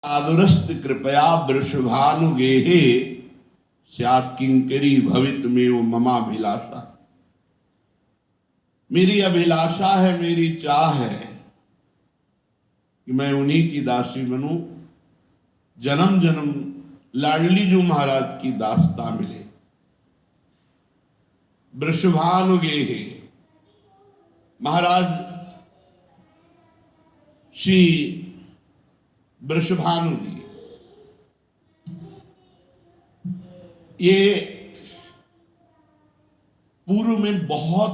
आदुरस्त कृपया वृषभानुगेहे स्यात् किंकरी भवितमेव ममाभिलाषा। मेरी अभिलाषा है, मेरी चाह है कि मैं उन्हीं की दासी बनूं, जन्म जन्म लाडली जो महाराज की दास्ता मिले। वृषभानुगेहे महाराज श्री वृषभानु जी, ये पूर्व में बहुत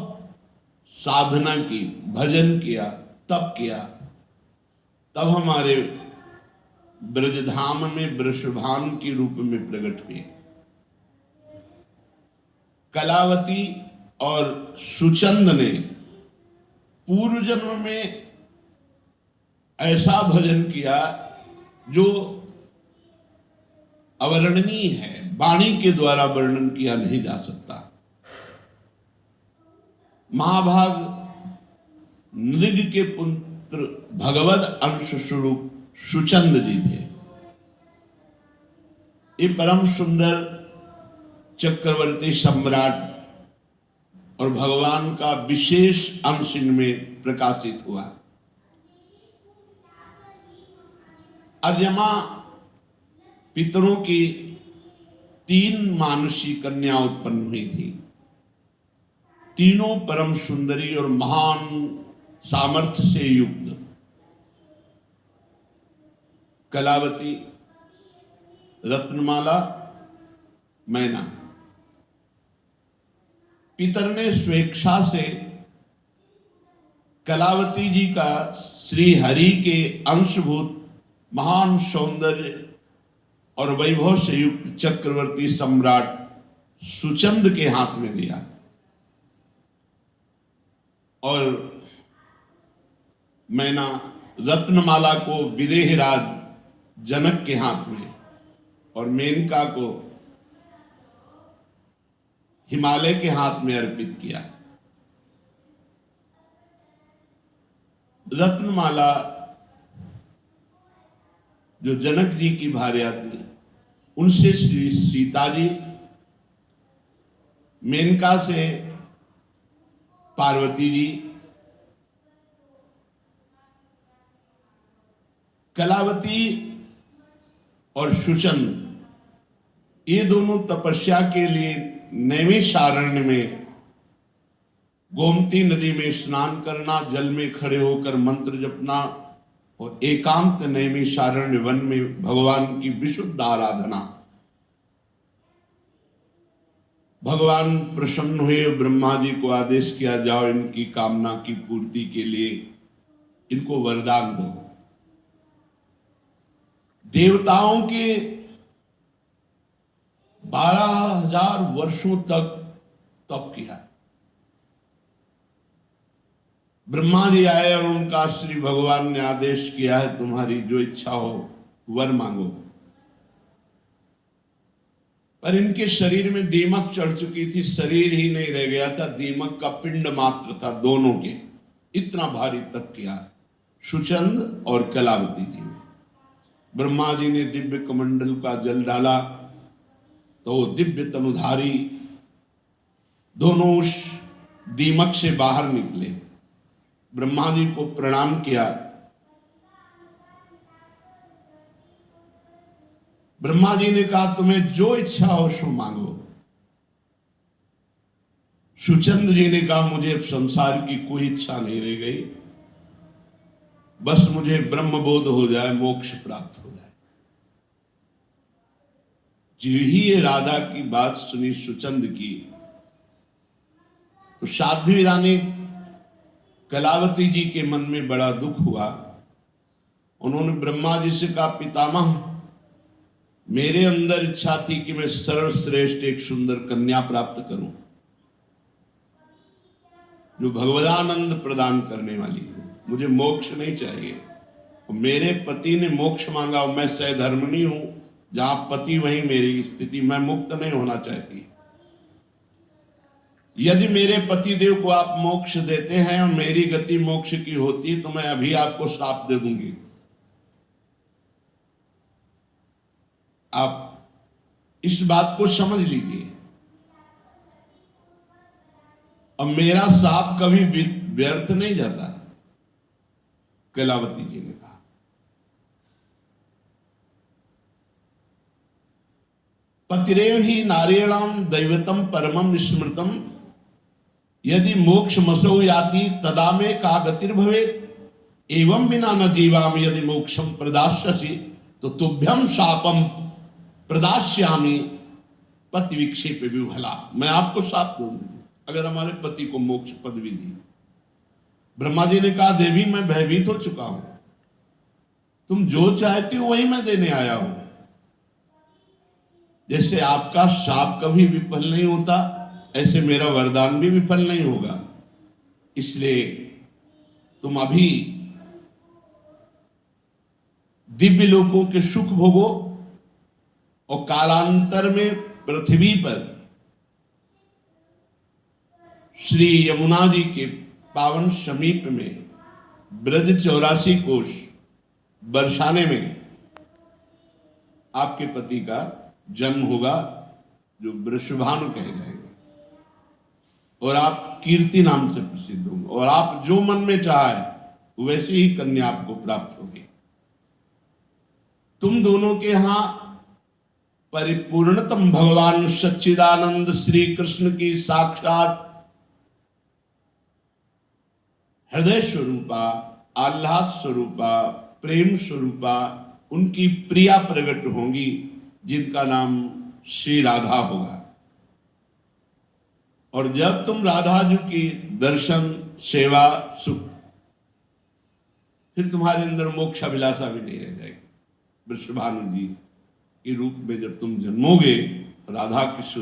साधना की, भजन किया, तप किया, तब हमारे ब्रजधाम में वृषभानु के रूप में प्रकट हुए। कलावती और सुचंद ने पूर्व जन्म में ऐसा भजन किया जो अवर्णनीय है, वाणी के द्वारा वर्णन किया नहीं जा सकता। महाभाग नृग के पुत्र भगवद अंश स्वरूप सुचंद जी थे। ये परम सुंदर चक्रवर्ती सम्राट और भगवान का विशेष अंश इनमें प्रकाशित हुआ। अर्यमा पितरों की 3 मानुषी कन्या उत्पन्न हुई थी। तीनों परम सुंदरी और महान सामर्थ्य से युक्त। कलावती, रत्नमाला, मैना। पितर ने स्वेच्छा से कलावती जी का श्री हरि के अंशभूत महान सौंदर्य और वैभव से युक्त चक्रवर्ती सम्राट सुचंद के हाथ में दिया और मैना रत्नमाला को विदेहराज जनक के हाथ में और मेनका को हिमालय के हाथ में अर्पित किया। रत्नमाला जो जनक जी की भार्या थी, उनसे श्री सीता जी, मेनका से पार्वती जी, कलावती और सुचंद, ये दोनों तपस्या के लिए नैमिषारण्य में गोमती नदी में स्नान करना, जल में खड़े होकर मंत्र जपना और एकांत नैमिषारण्य वन में भगवान की विशुद्ध आराधना। भगवान प्रसन्न हुए, ब्रह्मा जी को आदेश किया, जाओ इनकी कामना की पूर्ति के लिए इनको वरदान दो। देवताओं के 12,000 वर्षों तक तप किया। ब्रह्मा जी आए और उनका श्री भगवान ने आदेश किया है, तुम्हारी जो इच्छा हो वर मांगो। पर इनके शरीर में दीमक चढ़ चुकी थी, शरीर ही नहीं रह गया था, दीमक का पिंड मात्र था दोनों के। इतना भारी तप किया सुचंद और कलावती जी ने। ब्रह्मा जी ने दिव्य कमंडल का जल डाला तो दिव्य तनुधारी दोनों उस दीमक से बाहर निकले। ब्रह्मा जी को प्रणाम किया। ब्रह्मा जी ने कहा, तुम्हें जो इच्छा हो सो मांगो। सुचंद जी ने कहा, मुझे संसार की कोई इच्छा नहीं रह गई, बस मुझे ब्रह्म बोध हो जाए, मोक्ष प्राप्त हो जाए। जो ही ये राधा की बात सुनी सुचंद की, तो साध्वी रानी कलावती जी के मन में बड़ा दुख हुआ। उन्होंने ब्रह्मा जी से कहा, पितामह, मेरे अंदर इच्छा थी कि मैं सर्वश्रेष्ठ एक सुंदर कन्या प्राप्त करूं जो भगवदानंद प्रदान करने वाली हो। मुझे मोक्ष नहीं चाहिए। मेरे पति ने मोक्ष मांगा और मैं सहधर्मिणी हूं, जहां पति वहीं मेरी स्थिति, मैं मुक्त नहीं होना चाहती। यदि मेरे पति देव को आप मोक्ष देते हैं और मेरी गति मोक्ष की होती तो मैं अभी आपको श्राप दे दूंगी। आप इस बात को समझ लीजिए। और मेरा साप कभी व्यर्थ नहीं जाता, कलावती जी ने कहा। पतिरेव ही नारेणाम दैवतम परमम स्मृतम यदि मोक्ष मसो याति तदा में का गतिर्भवेत् एवं बिना न जीवाम यदि मोक्षम प्रदास्यसि तो तुभ्यम शापम प्रदास्यामि पति विक्षेप विभला। मैं आपको शाप दूंगी अगर हमारे पति को मोक्ष पदवी दी। ब्रह्मा जी ने कहा देवी मैं भयभीत हो चुका हूं, तुम जो चाहती हो वही मैं देने आया हूं। जैसे आपका शाप कभी विफल नहीं होता, ऐसे मेरा वरदान भी विफल नहीं होगा। इसलिए तुम अभी दिव्य लोकों के सुख भोगो और कालांतर में पृथ्वी पर श्री यमुना जी के पावन समीप में ब्रज 84 कोष बरसाने में आपके पति का जन्म होगा, जो वृषभानु कहे जाएंगे, और आप कीर्ति नाम से प्रसिद्ध होंगे, और आप जो मन में चाहे वैसी ही कन्या आपको प्राप्त होगी। तुम दोनों के यहां परिपूर्णतम भगवान सच्चिदानंद श्री कृष्ण की साक्षात हृदय स्वरूपा, आह्लाद स्वरूपा, प्रेम स्वरूपा उनकी प्रिया प्रकट होंगी, जिनका नाम श्री राधा होगा। और जब तुम राधा जी की दर्शन, सेवा, सुख, फिर तुम्हारे अंदर मोक्ष अभिलाषा भी नहीं रह जाएगी। वृषभानु जी के रूप में जब तुम जन्मोगे, राधा कृष्ण